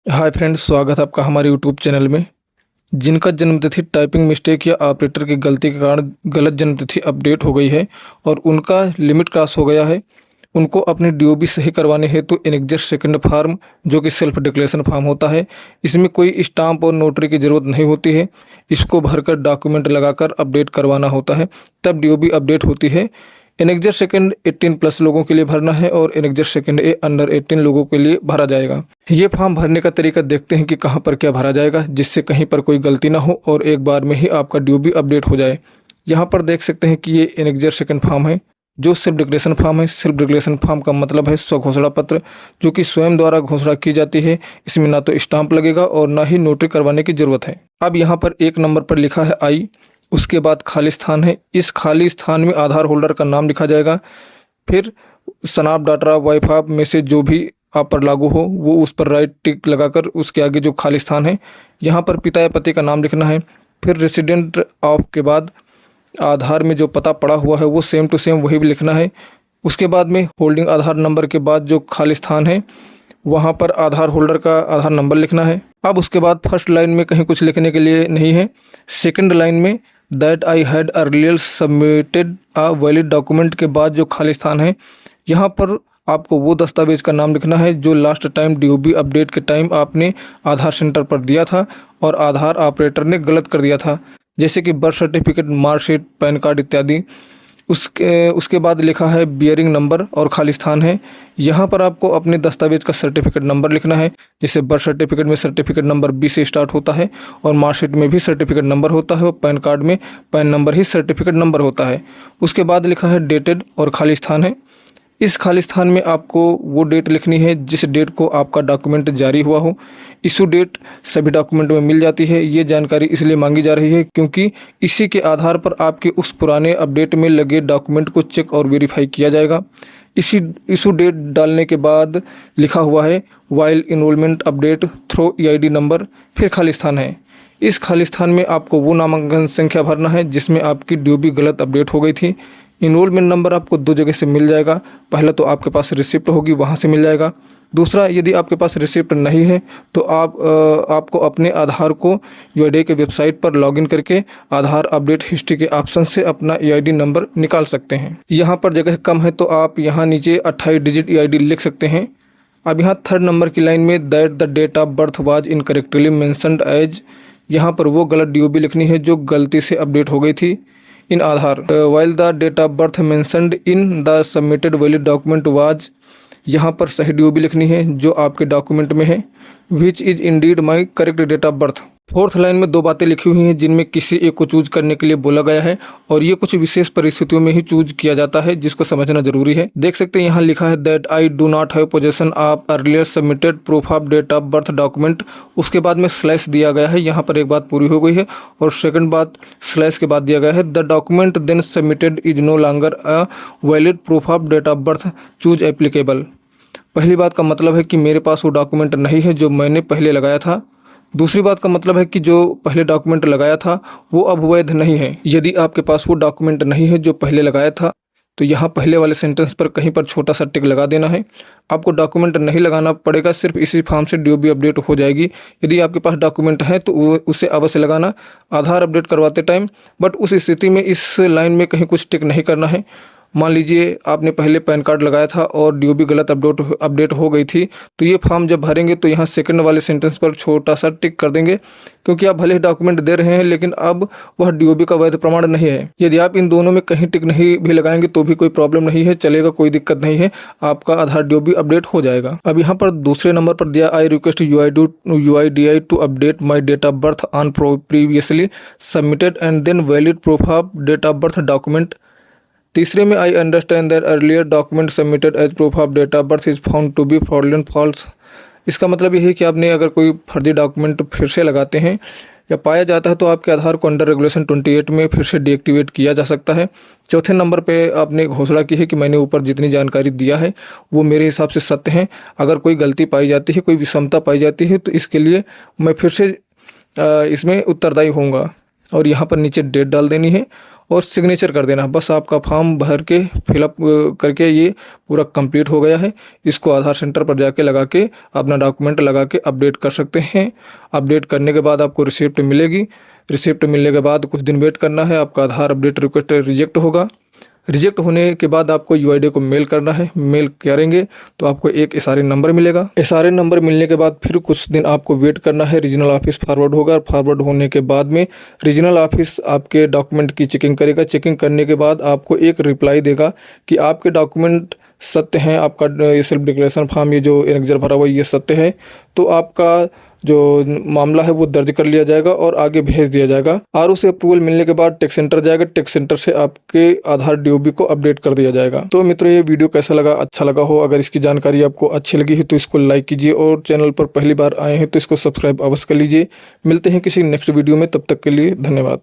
Hi friends, स्वागत है आपका हमारे यूट्यूब चैनल में। जिनका जन्मतिथि टाइपिंग मिस्टेक या ऑपरेटर की गलती के कारण गलत जन्मतिथि अपडेट हो गई है और उनका लिमिट क्रॉस हो गया है, उनको अपनी डीओबी सही करवाने हेतु एनेक्जर सेकंड फॉर्म, जो कि सेल्फ डिक्लेरेशन फॉर्म होता है, इसमें कोई स्टाम्प और नोटरी की ज़रूरत नहीं होती है। इसको भरकर डॉक्यूमेंट लगाकर अपडेट करवाना होता है, तब डीओबी अपडेट होती है। एनेक्जर सेकंड 18+ लोगों के लिए भरना है और एनेक्जर सेकंड ए अंडर 18 लोगों के लिए भरा जाएगा। ये फॉर्म भरने का तरीका देखते हैं कि कहाँ पर क्या भरा जाएगा, जिससे कहीं पर कोई गलती ना हो और एक बार में ही आपका डीओबी अपडेट हो जाए। यहाँ पर देख सकते हैं कि ये एनेक्जर सेकंड फॉर्म है, जो सेल्फ डिक्लेरेशन फॉर्म है। सेल्फ डिक्लेरेशन फॉर्म का मतलब है स्व घोषणा पत्र, जो कि स्वयं द्वारा घोषणा की जाती है। इसमें ना तो स्टाम्प लगेगा और ना ही नोटरी करवाने की जरूरत है। अब यहाँ पर 1 नंबर पर लिखा है आई, उसके बाद खाली स्थान है। इस खाली स्थान में आधार होल्डर का नाम लिखा जाएगा। फिर स्नैप डाटा वाईफाई में से जो भी आप पर लागू हो वो उस पर राइट टिक लगाकर उसके आगे जो खाली स्थान है यहाँ पर पिता या पति का नाम लिखना है। फिर रेसिडेंट ऑफ के बाद आधार में जो पता पड़ा हुआ है वो सेम टू सेम वही भी लिखना है। उसके बाद में होल्डिंग आधार नंबर के बाद जो खाली स्थान है वहाँ पर आधार होल्डर का आधार नंबर लिखना है। अब उसके बाद फर्स्ट लाइन में कहीं कुछ लिखने के लिए नहीं है। सेकंड लाइन में that I had earlier submitted a valid document के बाद जो खाली स्थान है यहाँ पर आपको वो दस्तावेज़ का नाम लिखना है जो लास्ट टाइम डीओबी अपडेट के टाइम आपने आधार सेंटर पर दिया था और आधार ऑपरेटर ने गलत कर दिया था, जैसे कि birth certificate, marksheet, pan card इत्यादि। उसके बाद लिखा है बियरिंग नंबर और खाली स्थान है। यहाँ पर आपको अपने दस्तावेज का सर्टिफिकेट नंबर लिखना है। जैसे बर्थ सर्टिफिकेट में सर्टिफिकेट नंबर बी से स्टार्ट होता है और मार्कशीट में भी सर्टिफिकेट नंबर होता है और पैन कार्ड में पैन नंबर ही सर्टिफिकेट नंबर होता है। उसके बाद लिखा है डेटेड और खाली स्थान है। इस खाली स्थान में आपको वो डेट लिखनी है जिस डेट को आपका डॉक्यूमेंट जारी हुआ हो। इशू डेट सभी डॉक्यूमेंट में मिल जाती है। ये जानकारी इसलिए मांगी जा रही है क्योंकि इसी के आधार पर आपके उस पुराने अपडेट में लगे डॉक्यूमेंट को चेक और वेरीफाई किया जाएगा। इसी इशू डेट डालने के बाद लिखा हुआ है while enrolment update through EID number, फिर खाली स्थान है। इस खाली स्थान में आपको वो नामांकन संख्या भरना है जिसमें आपकी डीओबी गलत अपडेट हो गई थी। इनरोलमेंट नंबर आपको 2 जगह से मिल जाएगा। पहला तो आपके पास रिसिप्ट होगी, वहाँ से मिल जाएगा। दूसरा, यदि आपके पास रिसिप्ट नहीं है तो आपको अपने आधार को यूआईडीआई के वेबसाइट पर लॉगिन करके आधार अपडेट हिस्ट्री के ऑप्शन से अपना ईआईडी नंबर निकाल सकते हैं। यहाँ पर जगह कम है तो आप यहाँ नीचे 28 डिजिट ईआईडी लिख सकते हैं। अब यहाँ 3rd नंबर की लाइन में that the date of birth was incorrectly mentioned as, यहाँ पर वो गलत डीओबी लिखनी है जो गलती से अपडेट हो गई थी in Aadhaar. While the date of birth mentioned in the submitted valid document was, यहाँ पर सही डीओबी लिखनी है जो आपके डॉक्यूमेंट में है। Which is indeed my correct date of birth. 4th line में 2 बातें लिखी हुई हैं जिनमें किसी एक को चूज करने के लिए बोला गया है और ये कुछ विशेष परिस्थितियों में ही चूज किया जाता है जिसको समझना जरूरी है। देख सकते हैं यहाँ लिखा है that I do not have possession of earlier submitted proof of date of birth document. उसके बाद में स्लैश दिया गया है, यहाँ पर एक बात पूरी हो गई है और सेकंड बात स्लैश के बाद दिया गया है the document then submitted is no longer a valid proof of date of birth, choose applicable. पहली बात का मतलब है कि मेरे पास वो डॉक्यूमेंट नहीं है जो मैंने पहले लगाया था। दूसरी बात का मतलब है कि जो पहले डॉक्यूमेंट लगाया था वो अब वैध नहीं है। यदि आपके पास वो डॉक्यूमेंट नहीं है जो पहले लगाया था तो यहाँ पहले वाले सेंटेंस पर कहीं पर छोटा सा टिक लगा देना है। आपको डॉक्यूमेंट नहीं लगाना पड़ेगा, सिर्फ इसी फॉर्म से डीओबी अपडेट हो जाएगी। यदि आपके पास डॉक्यूमेंट है तो उसे अवश्य लगाना आधार अपडेट करवाते टाइम। बट उस स्थिति में इस लाइन में कहीं कुछ टिक नहीं करना है। मान लीजिए आपने पहले पैन कार्ड लगाया था और डीओबी गलत अपडेट हो गई थी, तो ये फॉर्म जब भरेंगे तो यहाँ सेकंड वाले सेंटेंस पर छोटा सा टिक कर देंगे क्योंकि आप भले ही डॉक्यूमेंट दे रहे हैं लेकिन अब वह डीओबी का वैध प्रमाण नहीं है। यदि आप इन दोनों में कहीं टिक नहीं भी लगाएंगे तो भी कोई प्रॉब्लम नहीं है, चलेगा, कोई दिक्कत नहीं है, आपका आधार डीओबी अपडेट हो जाएगा। अब यहाँ पर दूसरे नंबर पर दिया I request UIDAI to update my date of birth on previously submitted and then valid proof of date of birth document. तीसरे में I understand that earlier document submitted as proof of date of birth is found to be fraudulent false. इसका मतलब यह है कि आपने अगर कोई फर्जी डॉक्यूमेंट फिर से लगाते हैं या पाया जाता है तो आपके आधार को अंडर रेगुलेशन 28 में फिर से डीएक्टिवेट किया जा सकता है। चौथे नंबर पे आपने घोषणा की है कि मैंने ऊपर जितनी जानकारी दिया है वो मेरे हिसाब से सत्य है। अगर कोई गलती पाई जाती है, कोई विषमता पाई जाती है तो इसके लिए मैं फिर से इसमें उत्तरदायी होऊंगा और यहाँ पर नीचे डेट डाल देनी है और सिग्नेचर कर देना। बस आपका फॉर्म भर के फिलअप करके ये पूरा कंप्लीट हो गया है। इसको आधार सेंटर पर जाके लगा के अपना डॉक्यूमेंट लगा के अपडेट कर सकते हैं। अपडेट करने के बाद आपको रिसिप्ट मिलेगी। रिसिप्ट मिलने के बाद कुछ दिन वेट करना है, आपका आधार अपडेट रिक्वेस्ट रिजेक्ट होगा। रिजेक्ट होने के बाद आपको यूआईडी को मेल करना है। मेल करेंगे तो आपको एक एसआरएन नंबर मिलेगा। एसआरएन नंबर मिलने के बाद फिर कुछ दिन आपको वेट करना है। रीजनल ऑफिस फॉरवर्ड होगा। फॉरवर्ड होने के बाद में रीजनल ऑफिस आपके डॉक्यूमेंट की चेकिंग करेगा। चेकिंग करने के बाद आपको एक रिप्लाई देगा कि आपके डॉक्यूमेंट सत्य हैं, आपका ये सेल्फ डिक्लेरेशन फॉर्म, ये जो एनेक्जर भरा हुआ ये सत्य है, तो आपका जो मामला है वो दर्ज कर लिया जाएगा और आगे भेज दिया जाएगा। आरओ से अप्रूवल मिलने के बाद टैक्स सेंटर जाएगा। टैक्स सेंटर से आपके आधार डीओबी को अपडेट कर दिया जाएगा। तो मित्रों, ये वीडियो कैसा लगा? अच्छा लगा हो, अगर इसकी जानकारी आपको अच्छी लगी है तो इसको लाइक कीजिए और चैनल पर पहली बार आए हैं तो इसको सब्सक्राइब अवश्य कर लीजिए। मिलते हैं किसी नेक्स्ट वीडियो में, तब तक के लिए धन्यवाद।